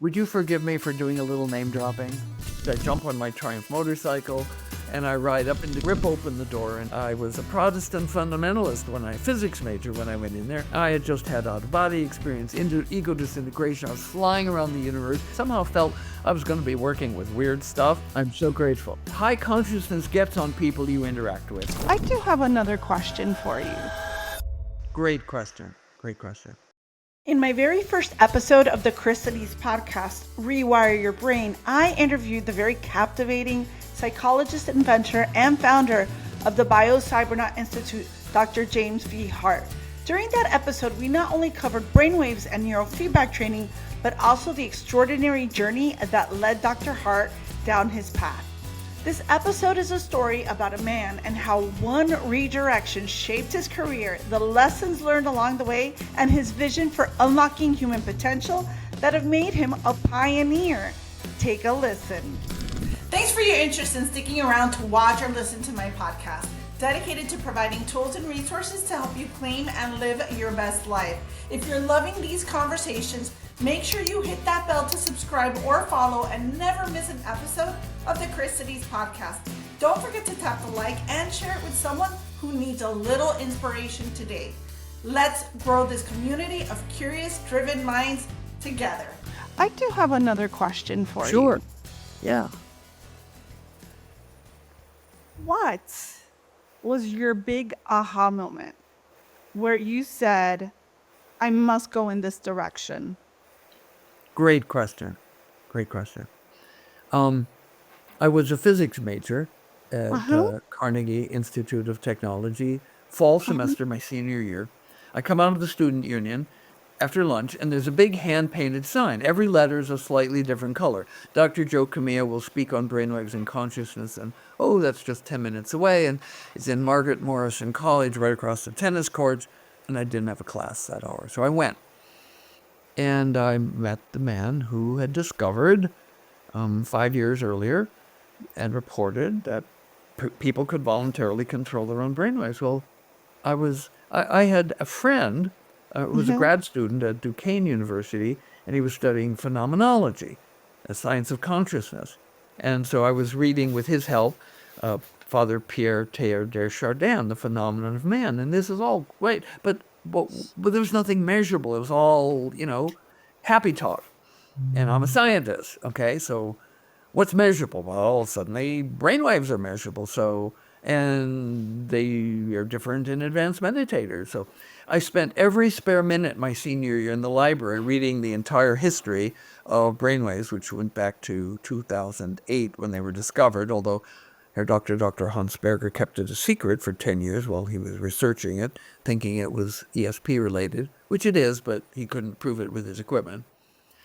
Would you forgive me for doing a little name dropping? I jump on my Triumph motorcycle and I ride up and rip open the door. And I was a Protestant fundamentalist physics major when I went in there. I had just had out-of-body experience, ego disintegration. I was flying around the universe. Somehow felt I was going to be working with weird stuff. I'm so grateful. High consciousness gets on people you interact with. I do have another question for you. Great question. Great question. In my very first episode of the Chris Senise Podcast, Rewire Your Brain, I interviewed the very captivating psychologist, inventor, and founder of the BioCybernaut Institute, Dr. James V. Hardt. During that episode, we not only covered brainwaves and neurofeedback training, but also the extraordinary journey that led Dr. Hardt down his path. This episode is a story about a man and how one redirection shaped his career, the lessons learned along the way, and his vision for unlocking human potential that have made him a pioneer. Take a listen. Thanks for your interest in sticking around to watch or listen to my podcast, dedicated to providing tools and resources to help you claim and live your best life. If you're loving these conversations, make sure you hit that bell to subscribe or follow and never miss an episode of the Chris Senise Podcast. Don't forget to tap the like and share it with someone who needs a little inspiration today. Let's grow this community of curious, driven minds together. I do have another question for you. Sure. Yeah. What was your big aha moment where you said, I must go in this direction? Great question. Great question. I was a physics major at Carnegie Institute of Technology, fall semester, my senior year. I come out of the student union after lunch, and there's a big hand-painted sign. Every letter is a slightly different color. Dr. Joe Camilla will speak on brainwaves and consciousness, and that's just 10 minutes away, and it's in Margaret Morrison College right across the tennis courts, and I didn't have a class that hour, so I went. And I met the man who had discovered 5 years earlier and reported that people could voluntarily control their own brainwaves. Well, I had a friend who was a grad student at Duquesne University, and he was studying phenomenology, a science of consciousness. And so I was reading with his help Father Pierre Teilhard de Chardin, The Phenomenon of Man. And this is all great, but there was nothing measurable. It was all, happy talk. And I'm a scientist, okay? So what's measurable? Well, suddenly brainwaves are measurable. And they are different in advanced meditators. So I spent every spare minute my senior year in the library reading the entire history of brainwaves, which went back to 2008 when they were discovered, although Dr. Hans Berger kept it a secret for 10 years while he was researching it, thinking it was ESP related, which it is, but he couldn't prove it with his equipment.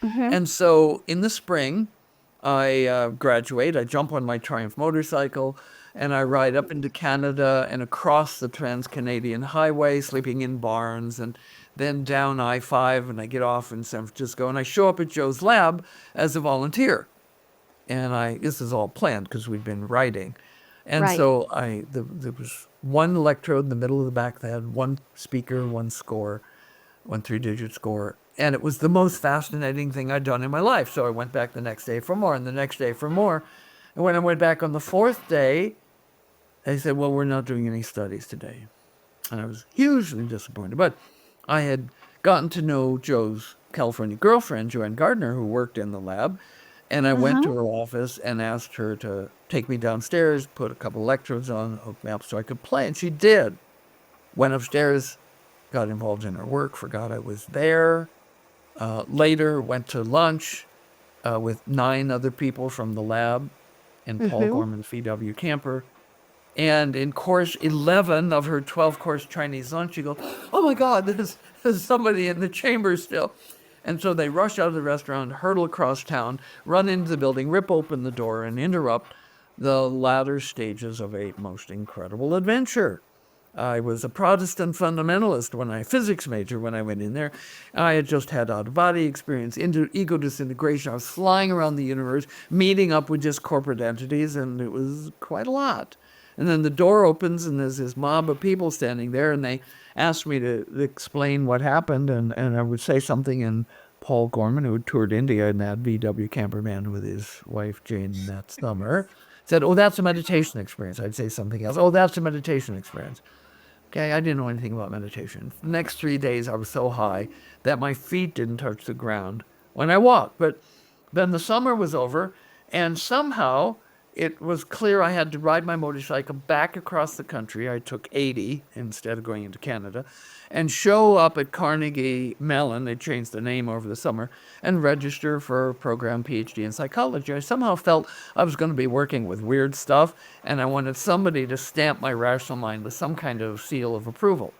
And so in the spring, I graduate, I jump on my Triumph motorcycle, and I ride up into Canada and across the Trans-Canadian Highway, sleeping in barns, and then down I-5, and I get off in San Francisco, and I show up at Joe's lab as a volunteer. And this is all planned because we'd been writing. And so there was one electrode in the middle of the back that had one speaker, one score, one 3-digit score. And it was the most fascinating thing I'd done in my life. So I went back the next day for more, and the next day for more. And when I went back on the fourth day, they said, well, we're not doing any studies today. And I was hugely disappointed. But I had gotten to know Joe's California girlfriend, Joanne Gardner, who worked in the lab. And I went to her office and asked her to take me downstairs, put a couple electrodes on, hook me up so I could play. And she did. Went upstairs, got involved in her work, forgot I was there. Later, went to lunch with 9 other people from the lab and Paul Gorman's VW camper. And in course 11 of her 12-course Chinese lunch, she goes, oh my God, there's somebody in the chamber still. And so they rush out of the restaurant, hurtle across town, run into the building, rip open the door, and interrupt the latter stages of a most incredible adventure. I was a Protestant fundamentalist physics major when I went in there. I had just had out-of-body experience, ego disintegration. I was flying around the universe, meeting up with just corporate entities, and it was quite a lot. And then the door opens, and there's this mob of people standing there, and they asked me to explain what happened, and I would say something in Paul Gorman, who toured India in that VW campervan with his wife Jane that summer, said, "Oh, that's a meditation experience." I'd say something else. "Oh, that's a meditation experience." Okay, I didn't know anything about meditation. The next 3 days, I was so high that my feet didn't touch the ground when I walked. But then the summer was over, and somehow it was clear I had to ride my motorcycle back across the country. I took 80 instead of going into Canada, and show up at Carnegie Mellon. They changed the name over the summer, and register for a program PhD in psychology. I somehow felt I was going to be working with weird stuff, and I wanted somebody to stamp my rational mind with some kind of seal of approval.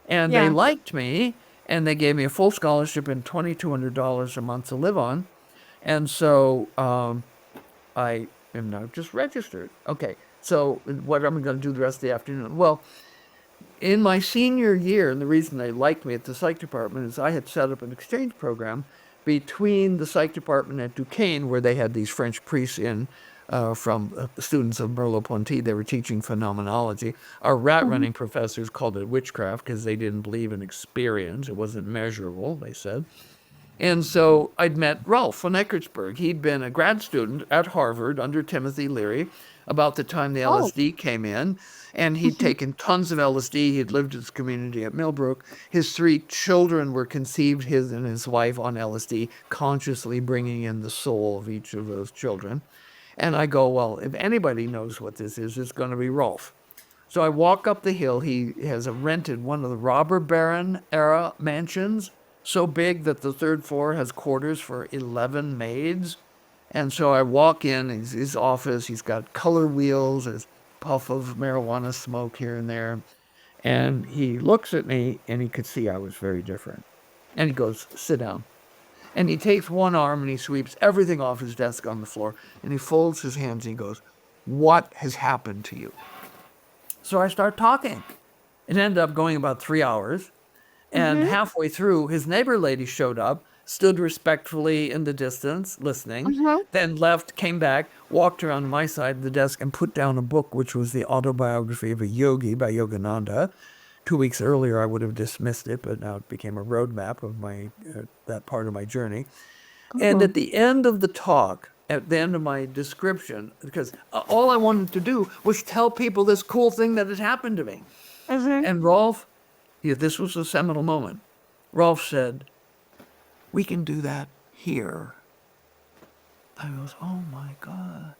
And they Yeah. liked me, and they gave me a full scholarship and $2,200 a month to live on. And so I am now just registered. Okay, so what am I going to do the rest of the afternoon? Well, in my senior year, and the reason they liked me at the psych department is I had set up an exchange program between the psych department at Duquesne, where they had these French priests in from students of Merleau-Ponty. They were teaching phenomenology. Our rat-running professors called it witchcraft because they didn't believe in experience. It wasn't measurable, they said. And so I'd met Rolf von Eckertsburg. He'd been a grad student at Harvard under Timothy Leary about the time the LSD came in. And he'd taken tons of LSD. He'd lived in his community at Millbrook. His 3 children were conceived, his and his wife, on LSD, consciously bringing in the soul of each of those children. And I go, well, if anybody knows what this is, it's going to be Rolf. So I walk up the hill. He has rented one of the robber baron era mansions, so big that the 3rd floor has quarters for 11 maids. And so I walk in his office. He's got color wheels, there's puff of marijuana smoke here and there. And he looks at me, and he could see I was very different. And he goes, "Sit down." And he takes one arm and he sweeps everything off his desk on the floor. And he folds his hands and he goes, "What has happened to you?" So I start talking. It ended up going about 3 hours. And halfway through, his neighbor lady showed up, stood respectfully in the distance, listening, then left, came back, walked around my side of the desk, and put down a book, which was the autobiography of a yogi by Yogananda. 2 weeks earlier, I would have dismissed it, but now it became a roadmap of my that part of my journey. And at the end of the talk, at the end of my description, because all I wanted to do was tell people this cool thing that had happened to me. And Rolf, this was a seminal moment. Rolf said, "We can do that here." I goes, "Oh my God."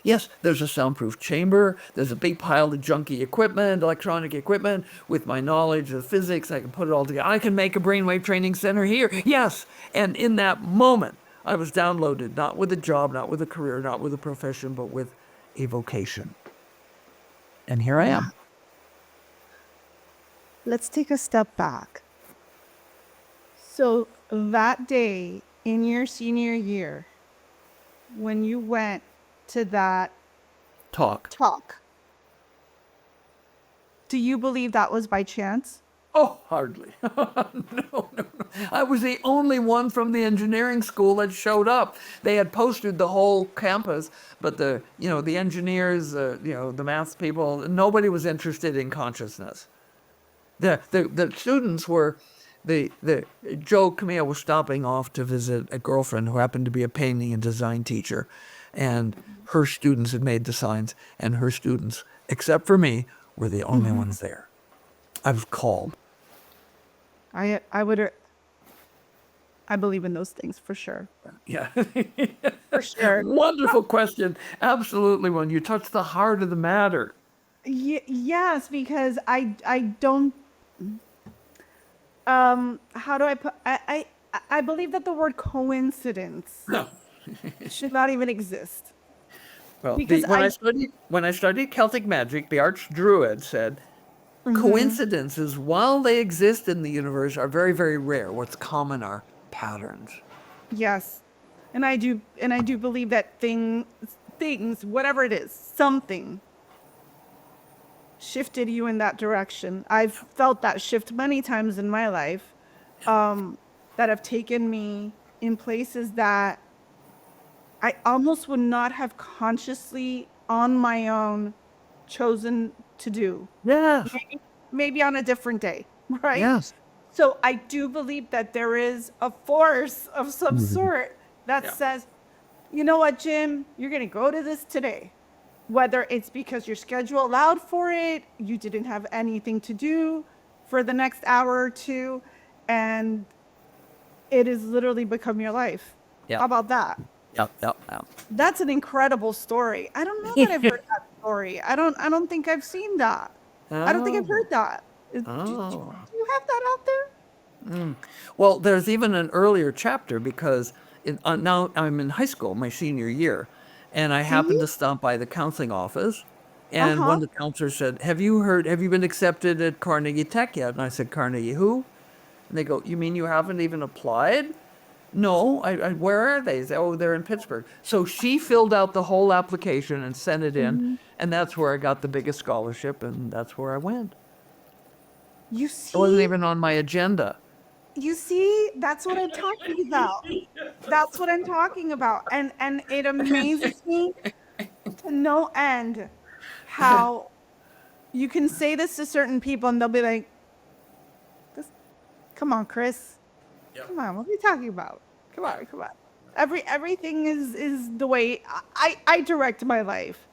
Yes, there's a soundproof chamber. There's a big pile of junky equipment, electronic equipment. With my knowledge of physics, I can put it all together. I can make a brainwave training center here. Yes. And in that moment, I was downloaded, not with a job, not with a career, not with a profession, but with a vocation. And here I am. Let's take a step back. So that day in your senior year, when you went to that Talk. do you believe that was by chance? Oh, hardly. No. I was the only one from the engineering school that showed up. They had postered the whole campus, but the engineers, the math people, nobody was interested in consciousness. The students were, Joe Camille was stopping off to visit a girlfriend who happened to be a painting and design teacher, and her students had made the signs, and her students, except for me, were the only ones there. I was called. I believe in those things for sure. Yeah. For sure. Wonderful question. Absolutely, when you touch the heart of the matter. Yes, because I don't. How do I put? I believe that the word coincidence No. should not even exist. Well, Because when I studied Celtic magic, the archdruid said, coincidences, while they exist in the universe, are very, very rare. What's common are patterns. Yes, and I do believe that things, whatever it is, something shifted you in that direction. I've felt that shift many times in my life, that have taken me in places that I almost would not have consciously on my own chosen to do. Yes. Maybe on a different day, right? Yes. So I do believe that there is a force of some Mhm. sort that Yeah. says, you know what, Jim, you're going to go to this today. Whether it's because your schedule allowed for it, you didn't have anything to do for the next hour or two, and it has literally become your life. Yeah. How about that? Yeah. Yeah. Yeah. That's an incredible story. I don't know that I've heard that story. I don't think I've seen that. I don't think I've Oh. heard that. Oh. Do you have that out there? Well, there's even an earlier chapter because now I'm in high school, my senior year, and I happened See? to stop by the counseling office, and one Uh-huh. of the counselors said, have you been accepted at Carnegie Tech yet?" And I said, "Carnegie who?" And they go, "You mean you haven't even applied?" "No, where are they?" They say, "Oh, they're in Pittsburgh." So she filled out the whole application and sent it in, Mhm. and that's where I got the biggest scholarship, and that's where I went. You It wasn't see? even on my agenda. You see? That's what I'm talking about. That's what I'm talking about. And it amazes me to no end how you can say this to certain people and they'll be like, this, come on, Chris. Come on, what are you talking about? Come on, come on. Everything is the way I direct my life.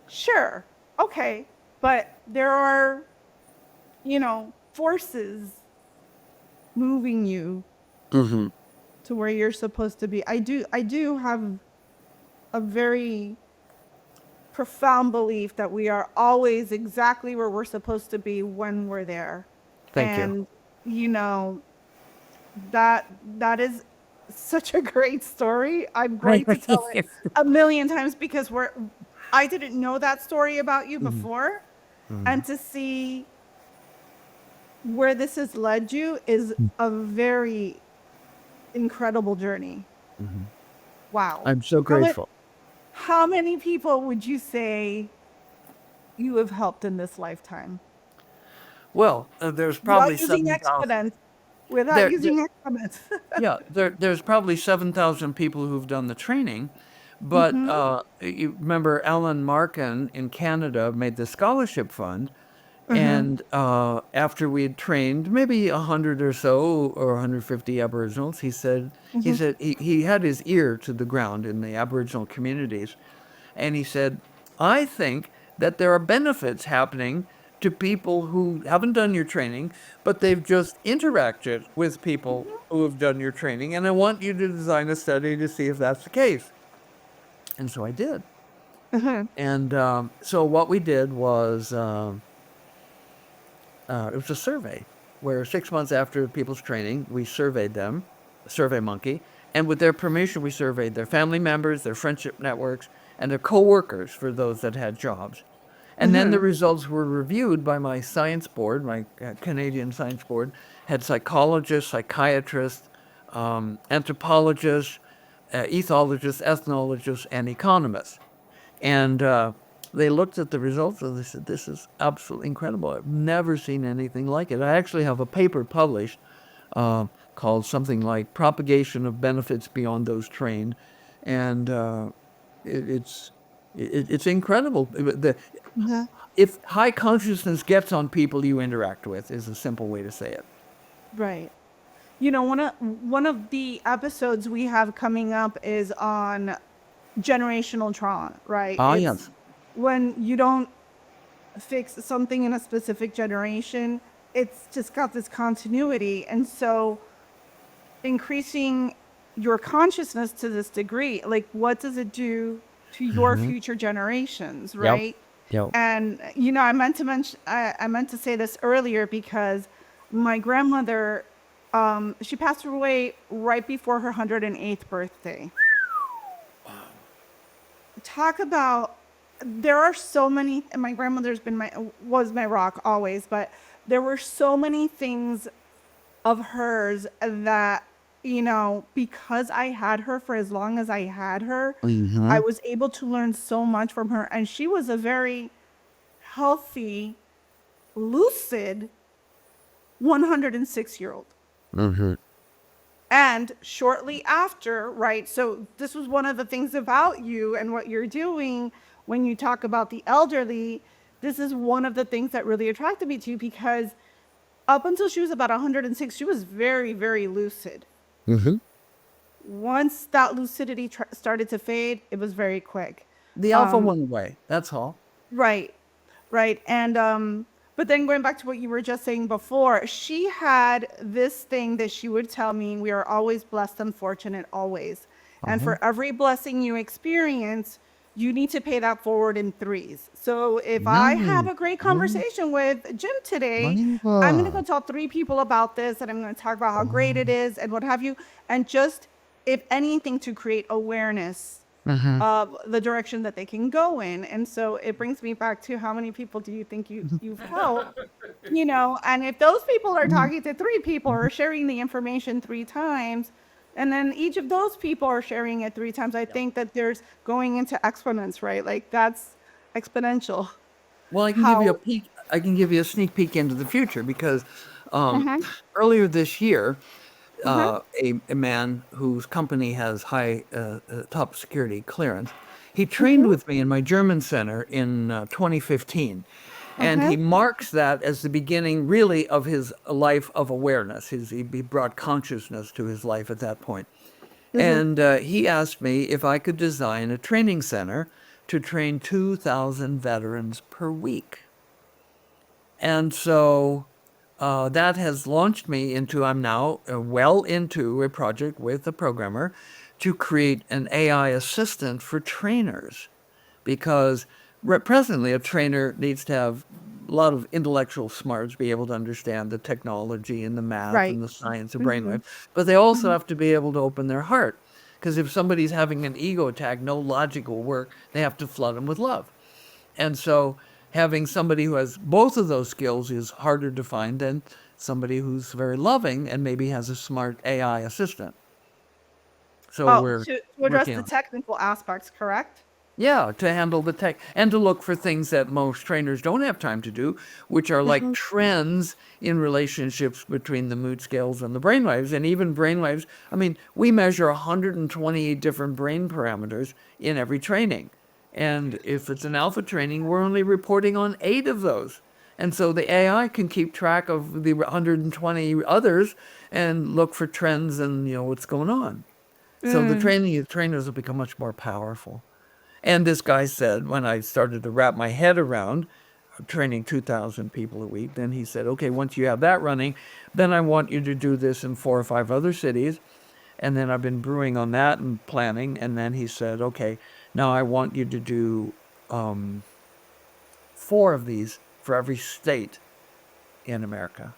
Sure. Okay. But there are, forces moving you Hmm. to where you're supposed to be. I do have a very profound belief that we are always exactly where we're supposed to be when we're there. Thank you. And you know, that that is such a great story. I'm going to tell it a million times because I didn't know that story about you Mhm, before, and mhm, to see where this has led you is a very incredible journey. mhm. Wow. I'm so How many grateful. how many people would you say you have helped in this lifetime? Well, there's Without probably using 7,000. exponents. Without There, using exponents. yeah, there's probably 7,000 people who've done the training, but Mhm. you remember Alan Markin in Canada made the scholarship fund, Mhm. and after we had trained maybe 100 or so or 150 Aboriginals, he Mhm. said he had his ear to the ground in the Aboriginal communities, and he said, "I think that there are benefits happening to people who haven't done your training, but they've just interacted with people who have done your training, and I want you to design a study to see if that's the case." And so I did. Mhm. And so what we did was it was a survey where 6 months after people's training, we surveyed them, a survey monkey, and with their permission, we surveyed their family members, their friendship networks, and their coworkers for those that had jobs. And then the Mhm. results were reviewed by my science board, my Canadian science board, had psychologists, psychiatrists, anthropologists, ethologists, ethnologists, and economists. And they looked at the results and they said, "This is absolutely incredible. I've never seen anything like it." I actually have a paper published called something like "Propagation of Benefits Beyond Those Trained." And it, it's it's incredible. Mhm. If high consciousness gets on people you interact with, is a simple way to say it. Right. One of the episodes we have coming up is on generational trauma, right? Ah, It's yes. when you don't fix something in a specific generation, it's just got this continuity. And so increasing your consciousness to this degree, like what does it do to your Hmm. future generations, Yep. right? Yep. And I meant to say this earlier because my grandmother, she passed away right before her 108th birthday. Talk about, there are so many, and my grandmother's been my was my rock always, but there were so many things of hers that, because I had her for as long as I had her, I Hmm. was able to learn so much from her. And she was a very healthy, lucid 106-year-old. Hmm. And shortly after, right? So, this was one of the things about you and what you're doing when you talk about the elderly. This is one of the things that really attracted me to you because Up until she was about 106, she was very, very lucid. Mm-hmm. Once that lucidity started to fade, it was very quick. The alpha Um, went away. That's all. right, right. And but then going back to what you were just saying before, she had this thing that she would tell me, we are always blessed and fortunate, always. And Uh-huh. for every blessing you experience, you need to pay that forward in threes. So if I have Nice. a great Nice. conversation with Jim today, I'm going to go Nice. tell three people about this and I'm going to talk about how great it Oh. is and what have you. And just, if anything, to create awareness Uh-huh. of the direction that they can go in. And so it brings me back to how many people do you think you've helped? You know, and if those people are talking to three people or sharing the information three times, and then each of those people are sharing it three times, I think that there's going into exponents, right? Like that's exponential. Well, I can give you a How? peek. I can give you a sneak peek into the future because um, Uh-huh. earlier this year, Uh-huh. a man whose company has high top security clearance, he trained Mm-hmm. with me in my German center in 2015. And Uh-huh. he marks that as the beginning, really, of his life of awareness. He brought consciousness to his life at that point. Mm-hmm. And he asked me if I could design a training center to train 2,000 veterans per week. And so that has launched me into, I'm now well into a project with a programmer to create an AI assistant for trainers because presently a trainer needs to have a lot of intellectual smarts, be able to understand the technology and the math Right. and the science of Mm-hmm. brainwave, but they also Mm-hmm. have to be able to open their heart. Because if somebody's having an ego attack, no logic will work. They have to flood them with love. And so having somebody who has both of those skills is harder to find than somebody who's very loving and maybe has a smart AI assistant. So Oh, we're to address working the on, technical aspects, correct? yeah, to handle the tech and to look for things that most trainers don't have time to do, which are like Mm-hmm. trends in relationships between the mood scales and the brainwaves. And even brainwaves, I mean, we measure 128 different brain parameters in every training. And if it's an alpha training, we're only reporting on 8 of those. And so the AI can keep track of the 120 others and look for trends and what's going on. So the Mm. trainers will become much more powerful. And this guy said, when I started to wrap my head around training 2,000 people a week, then he said, okay, once you have that running, then I want you to do this in 4 or 5 other cities. And then I've been brewing on that and planning. And then he said, okay, now I want you to do 4 of these for every state in America.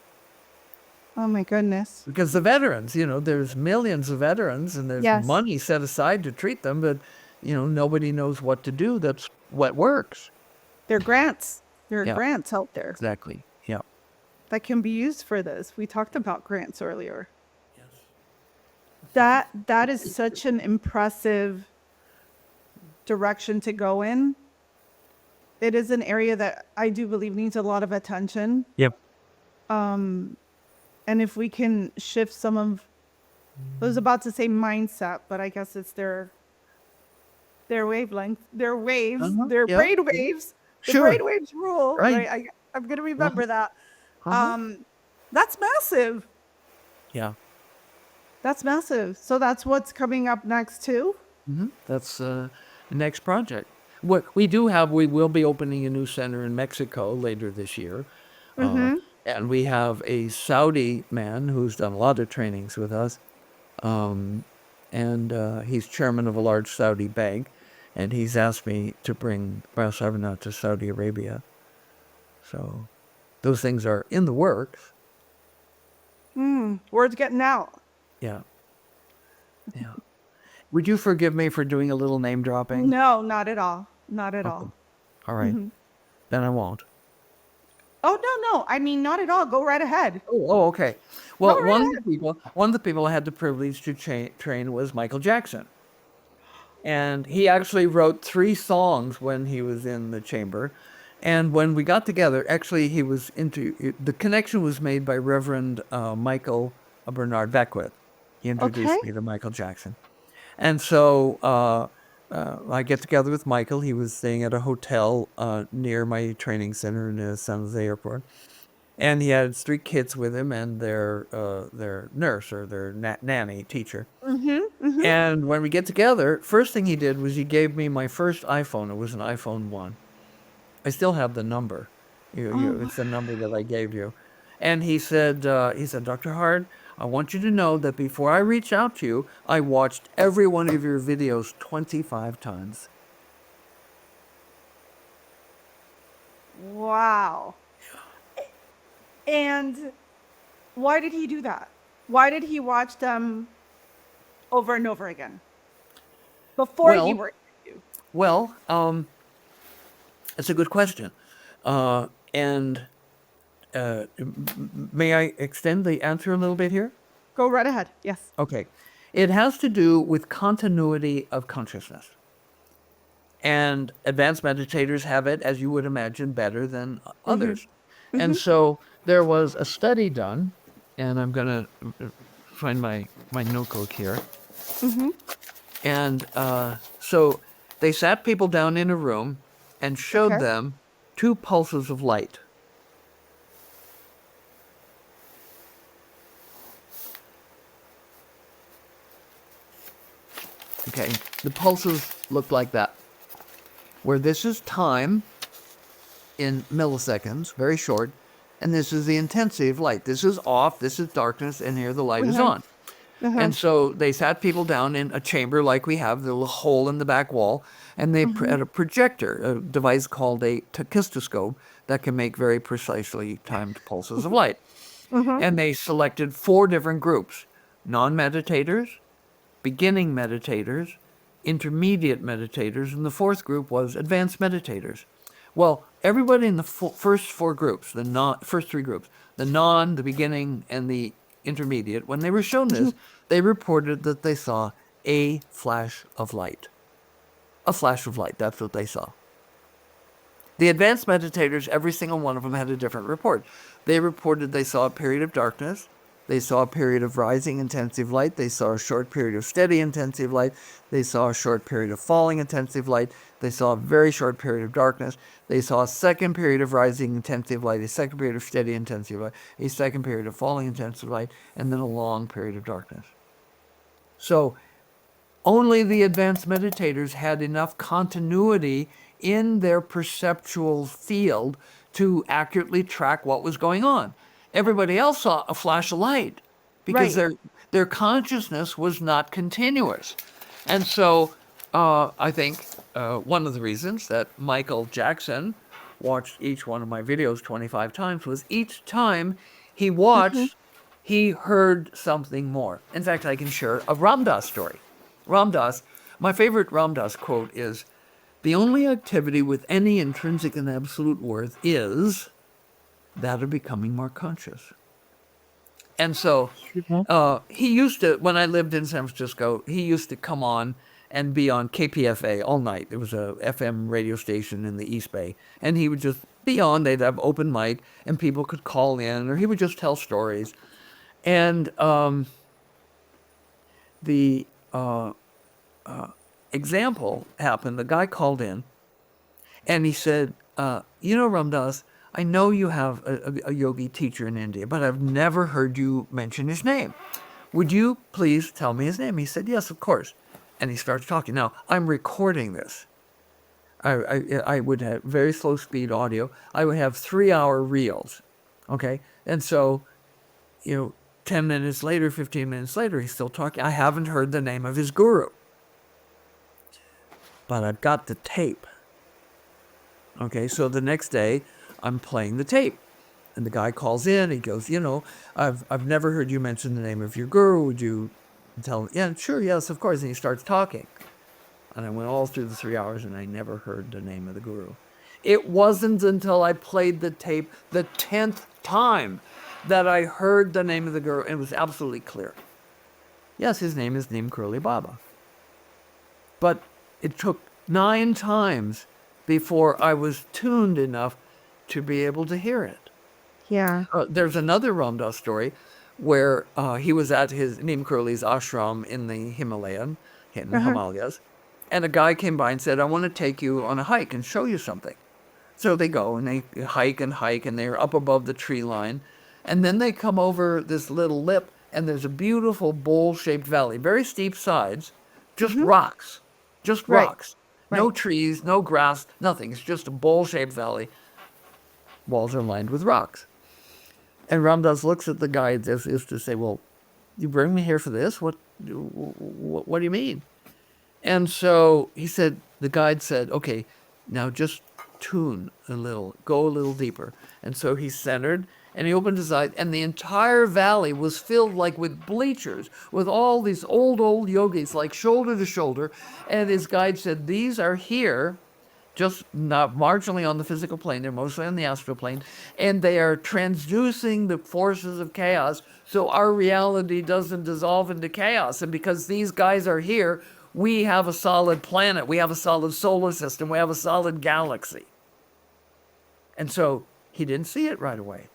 Oh my goodness. Because the veterans, there's millions of veterans and there's Yes. money set aside to treat them, but, nobody knows what to do. That's what works. There are grants. There are Yeah, grants out there exactly. Yeah. that can be used for this. We talked about grants earlier. Yes. That is such an impressive direction to go in. It is an area that I do believe needs a lot of attention. Yep. And if we can shift some of, I was about to say mindset, but I guess it's their wavelength, their waves, Uh-huh. their Yep. brain Yep. waves. The Sure. brain waves rule, Right. right? I'm gonna Uh-huh. remember that. Uh-huh. Um, that's massive. Yeah. That's massive. So that's what's coming up next too. That's the next project. What we will be opening a new center in Mexico later this year. Uh, Mm-hmm. and we have a Saudi man who's done a lot of trainings with us. And he's chairman of a large Saudi bank. And he's asked me to bring Biosavana to Saudi Arabia. So those things are in the works. Word's getting out. Yeah. Yeah. Would you forgive me for doing a little name dropping? No, not at all. Not at Okay. all. All right. Then I won't. Oh no, no. I mean, not at all. Go right ahead. Oh, okay. Go Well, right one of the people I had the privilege to train was Michael Jackson. And he actually wrote 3 songs when he was in the chamber. And when we got together, actually, the connection was made by Reverend Michael Bernard Beckwith. He Okay. introduced me to Michael Jackson. And so I get together with Michael. He was staying at a hotel near my training center in the San Jose airport. And he had 3 kids with him and their nurse or their nanny teacher. And when we get together, first thing he did was he gave me my first iPhone. It was an iPhone 1. I still have the number. Oh, It's the number that I gave you. And he said, Dr. Hardt, I want you to know that before I reach out to you, I watched every one of your videos 25 times. wow. And why did he do that? Why did he watch them over and over again before he Well, worked with you? well, that's a good question. And may I extend the answer a little bit here? Go right ahead. Yes. Okay. It has to do with continuity of consciousness. And advanced meditators have it, as you would imagine, better than others. And so there was a study done, and I'm going to find my notebook here. And so they sat people down in a room and showed Okay. them 2 pulses of light. Okay, the pulses look like that. Where this is time in milliseconds, very short, and this is the intensity of light. This is off, this is darkness, and here the light is Uh-huh. on. Uh-huh. And so they sat people down in a chamber like we have, the little hole in the back wall, and they had a projector, a device called a tachistoscope that can make very precisely timed pulses of light. And they selected 4 different groups: non-meditators, beginning meditators, intermediate meditators, and the 4th group was advanced meditators. Well, everybody in the first 4 groups, first 3 groups, the non, the beginning, and the intermediate, when they were shown this, they reported that they saw a flash of light. A flash of light, that's what they saw. The advanced meditators, every single one of them had a different report. They reported they saw a period of darkness, they saw a period of rising intensive light, they saw a short period of steady intensive light, they saw a short period of falling intensive light, they saw a very short period of darkness, they saw a second period of rising intensive light, a second period of steady intensive light, a second period of falling intensive light, and then a long period of darkness. So only the advanced meditators had enough continuity in their perceptual field to accurately track what was going on. Everybody else saw a flash of light because Right. their consciousness was not continuous. And so I think one of the reasons that Michael Jackson watched each one of my videos 25 times was each time he watched, he heard something more. In fact, I can share a Ram Dass story. Ram Dass, my favorite Ram Dass quote is, "The only activity with any intrinsic and absolute worth is that of becoming more conscious." And so he used to, when I lived in San Francisco, he used to come on and be on KPFA all night. It was a FM radio station in the East Bay. And he would just be on, they'd have open mic, and people could call in, or he would just tell stories. And the example happened. The guy called in, and he said, Ram Dass, I know you have a yogi teacher in India, but I've never heard you mention his name. Would you please tell me his name?" He said, "Yes, of course." And he starts talking. Now, I'm recording this. I would have very slow speed audio. I would have 3-hour reels. Okay? And so, 10 minutes later, 15 minutes later, he's still talking. I haven't heard the name of his guru. But I've got the tape. Okay, so the next day, I'm playing the tape. And the guy calls in, he goes, I've never heard you mention the name of your guru. Would you tell him? Yeah, sure, yes, of course. And he starts talking. And I went all through the 3 hours, and I never heard the name of the guru. It wasn't until I played the tape the 10th time that I heard the name of the guru, and it was absolutely clear. Yes, his name is Neem Karoli Baba. But it took 9 times before I was tuned enough to be able to hear it. Yeah. There's another Ram Dass story where he was at his Neem Karoli's ashram in the Himalayas, and a guy came by and said, "I want to take you on a hike and show you something." So they go and they hike and they're up above the tree line. And then they come over this little lip and there's a beautiful bowl-shaped valley, very steep sides, just Mm-hmm. rocks, just Right. rocks. No Right. trees, no grass, nothing. It's just a bowl-shaped valley. Walls are lined with rocks. And Ramdas looks at the guide as if to say, well, you bring me here for this? What do you mean? And so the guide said, okay, now just tune a little, go a little deeper. And so he centered and he opened his eyes, and the entire valley was filled like with bleachers, with all these old yogis, like shoulder to shoulder. And his guide said, these are here, just not marginally on the physical plane, they're mostly on the astral plane, and they are transducing the forces of chaos so our reality doesn't dissolve into chaos. And because these guys are here, we have a solid planet, we have a solid solar system, we have a solid galaxy. And so he didn't see it right away.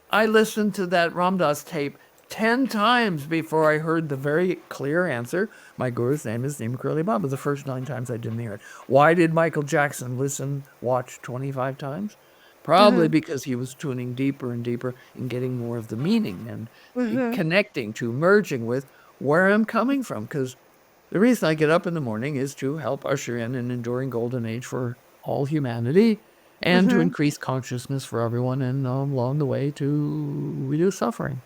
I listened to that Ramdas tape 10 times before I heard the very clear answer. My guru's name is Neem Curly Baba. The first 9 times I didn't hear it. Why did Michael Jackson watch 25 times? Probably because he was tuning deeper and deeper and getting more of the meaning and connecting to, merging with where I'm coming from. Because the reason I get up in the morning is to help usher in an enduring golden age for all humanity and to increase consciousness for everyone and along the way to reduce suffering.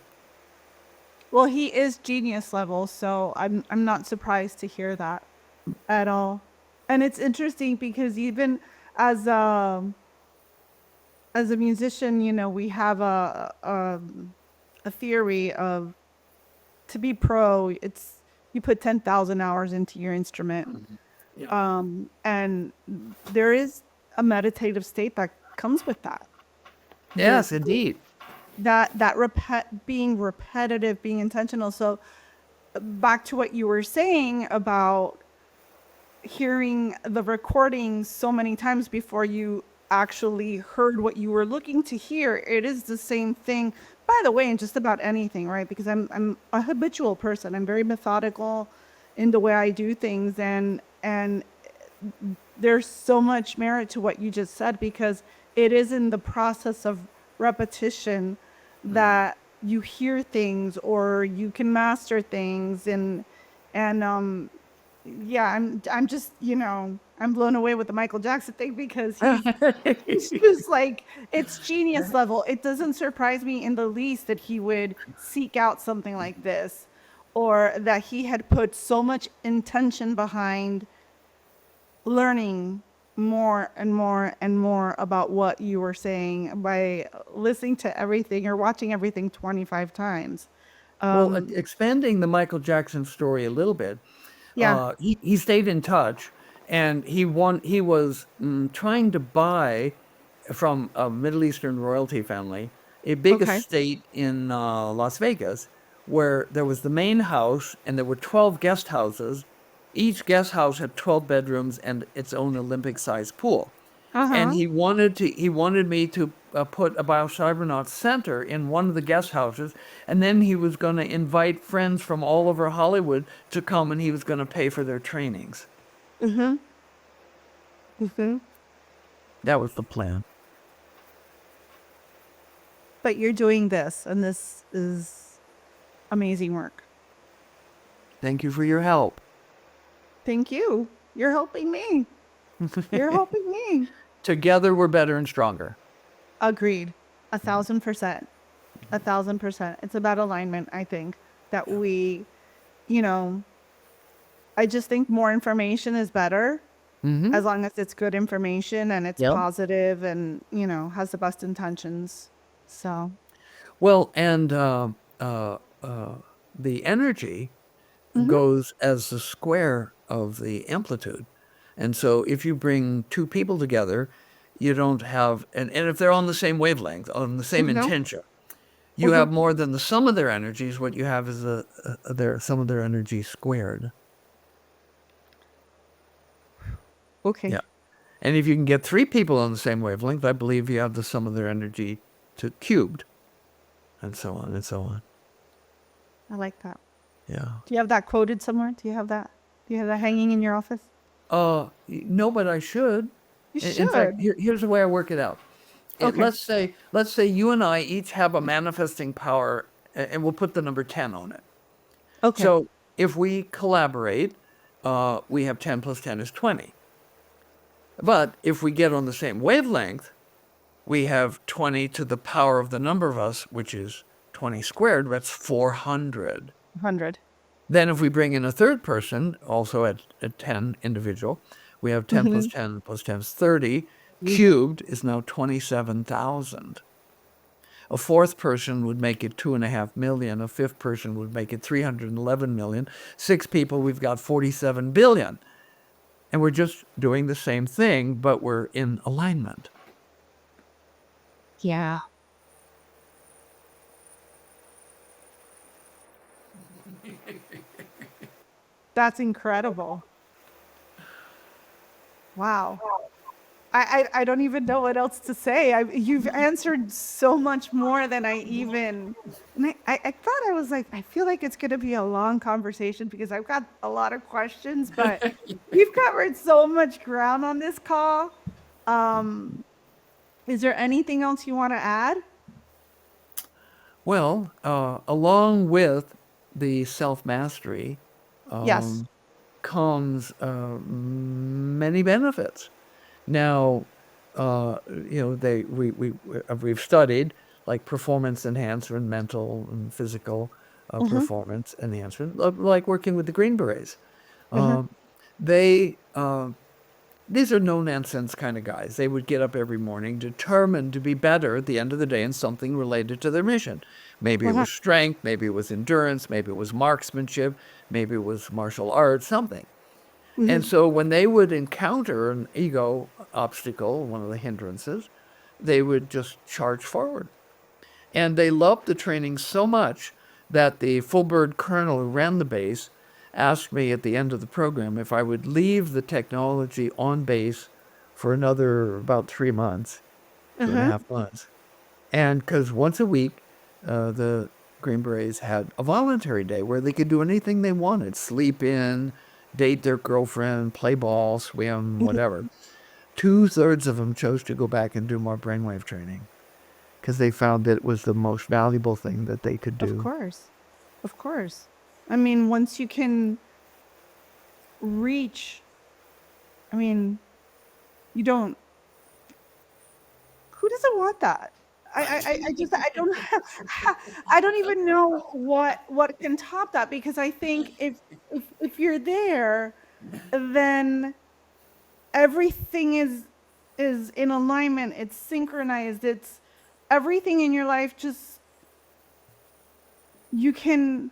Well, he is genius level, so I'm not surprised to hear that at all. And it's interesting because even as as a musician, you know, we have a theory of to be pro, it's you put 10,000 hours into your instrument. Yeah. And there is a meditative state that comes with that. Yes, indeed. Being repetitive, being intentional. So back to what you were saying about hearing the recordings so many times before you actually heard what you were looking to hear, it is the same thing, by the way, in just about anything, right? Because I'm a habitual person. I'm very methodical in the way I do things, and there's so much merit to what you just said because it is in the process of repetition that you hear things or you can master things and yeah, I'm just, you know, I'm blown away with the Michael Jackson thing because he's just like it's genius level. It doesn't surprise me in the least that he would seek out something like this or that he had put so much intention behind learning more and more and more about what you were saying by listening to everything or watching everything 25 times. Well, expanding the Michael Jackson story a little bit, Yeah. he stayed in touch, and he was trying to buy from a Middle Eastern royalty family a big Okay. estate in Las Vegas, where there was the main house and there were 12 guest houses. Each guest house had 12 bedrooms and its own Olympic-sized pool. And Uh-huh. he wanted me to put a Biocybernaut center in one of the guest houses, and then he was going to invite friends from all over Hollywood to come, and he was going to pay for their trainings. Mm-hmm. That was the plan. But you're doing this, and this is amazing work. Thank you for your help. Thank you. You're helping me. You're helping me. Together, we're better and stronger. Agreed. 1,000%. 1,000%. It's about alignment, I think, that we, you know, I just think more information is better as long as it's good information and it's Yep. positive and, you know, has the best intentions. So, Well, and the energy goes as the square of the amplitude. And so if you bring 2 people together, you don't have, and if they're on the same wavelength, on the same no. intention, you have more than the sum of their energies. What you have is their sum of their energy squared. Okay. Yeah. And if you can get 3 people on the same wavelength, I believe you have the sum of their energy cubed, and so on and so on. I like that. Yeah. Do you have that quoted somewhere? Do you have that? Do you have that hanging in your office? No, but I should. You In fact, should. here's the way I work it out. Okay. Let's say you and I each have a manifesting power, and we'll put the number 10 on it. Okay. So if we collaborate, we have 10 plus 10 is 20. But if we get on the same wavelength, we have 20 to the power of the number of us, which is 20 squared. That's 400. 100. Then if we bring in a third person, also at 10 individual, we have 10 plus 10 plus 10 is 30. Cubed is now 27,000. A fourth person would make it 2.5 million. A fifth person would make it 311 million. 6 people, we've got 47 billion. And we're just doing the same thing, but we're in alignment. Yeah. That's incredible. Wow. I don't even know what else to say. You've answered so much more than I even. And I thought I was like, I feel like it's going to be a long conversation because I've got a lot of questions, but we've covered so much ground on this call. Is there anything else you want to add? Well, along with the self-mastery Yes. comes many benefits. Now, we've studied like performance enhancement, mental and physical performance enhancement, like working with the Green Berets. These are no-nonsense kind of guys. They would get up every morning determined to be better at the end of the day in something related to their mission. Maybe it was strength, maybe it was endurance, maybe it was marksmanship, maybe it was martial arts, something. And so when they would encounter an ego obstacle, one of the hindrances, they would just charge forward. And they loved the training so much that the full bird colonel who ran the base asked me at the end of the program if I would leave the technology on base for another about 3 months, 2.5 months. And because once a week, the Green Berets had a voluntary day where they could do anything they wanted, sleep in, date their girlfriend, play ball, swim, whatever. 2/3 of them chose to go back and do more brainwave training because they found that it was the most valuable thing that they could do. Of course. Of course. I mean, once you can reach, I mean, you don't, who doesn't want that? I just, I don't have, I don't even know what can top that, because I think if you're there, then everything is in alignment, it's synchronized, it's everything in your life, just you can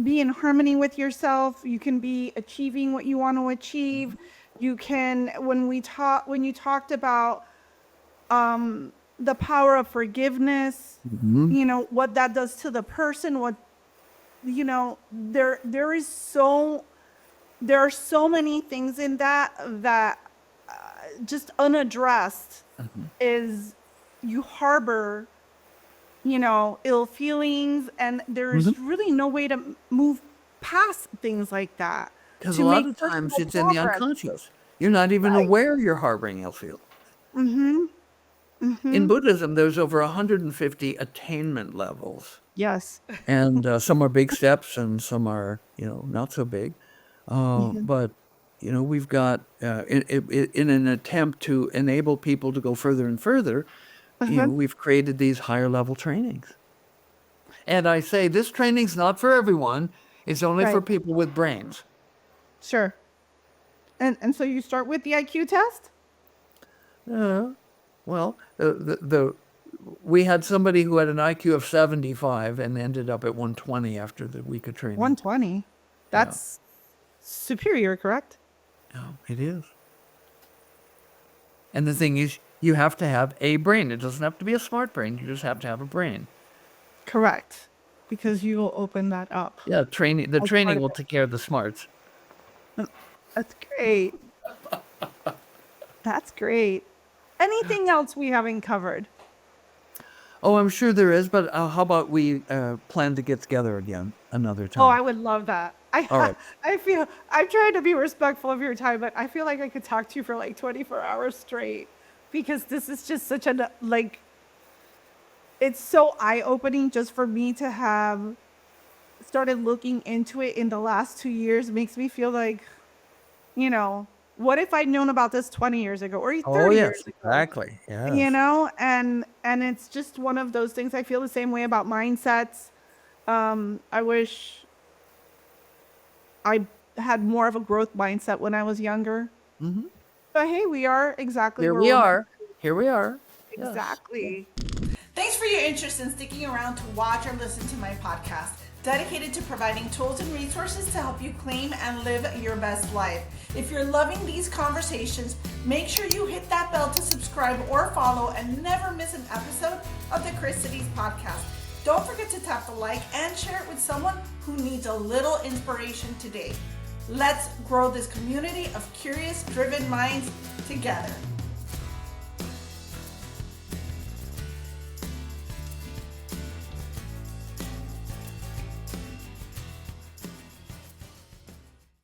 be in harmony with yourself, you can be achieving what you want to achieve. You can, when you talked about the power of forgiveness, you know, what that does to the person, what, you know, there are so many things in that just unaddressed is you harbor, you know, ill feelings, and there's really no way to move past things like that. Because To a lot make of times personal it's in the progress. unconscious. You're not even Right. aware you're harboring ill feelings. Mm-hmm. In Buddhism, there's over 150 attainment levels. Yes. And some are big steps and some are, not so big. But, we've got, in an attempt to enable people to go further and further, we've created these higher level trainings. And I say this training's not for everyone. It's only for Right. people with brains. Sure. And so you start with the IQ test? Well, we had somebody who had an IQ of 75 and ended up at 120 after the week of training. 120. That's superior, correct? Yeah, it is. And the thing is, you have to have a brain. It doesn't have to be a smart brain. You just have to have a brain. Correct. Because you will open that up. Yeah, training. The As training part of will it. take care of the smarts. That's great. That's great. Anything else we haven't covered? Oh, I'm sure there is, but how about we plan to get together again another time? Oh, I would love that. All right. I'm trying to be respectful of your time, but I feel like I could talk to you for like 24 hours straight because this is just such a, like, it's so eye-opening just for me to have started looking into it in the last 2 years. Makes me feel like, what if I'd known about this 20 years ago or Oh, 30 yes, years ago? exactly. Yes. And it's just one of those things. I feel the same way about mindsets. I wish I had more of a growth mindset when I was younger. Hmm. But hey, we are exactly Here where we we're meant. are. Here we are. Yes. Exactly. Thanks for your interest in sticking around to watch or listen to my podcast, dedicated to providing tools and resources to help you claim and live your best life. If you're loving these conversations, make sure you hit that bell to subscribe or follow and never miss an episode of the Chris Senise Podcast. Don't forget to tap the like and share it with someone who needs a little inspiration today. Let's grow this community of curious, driven minds together.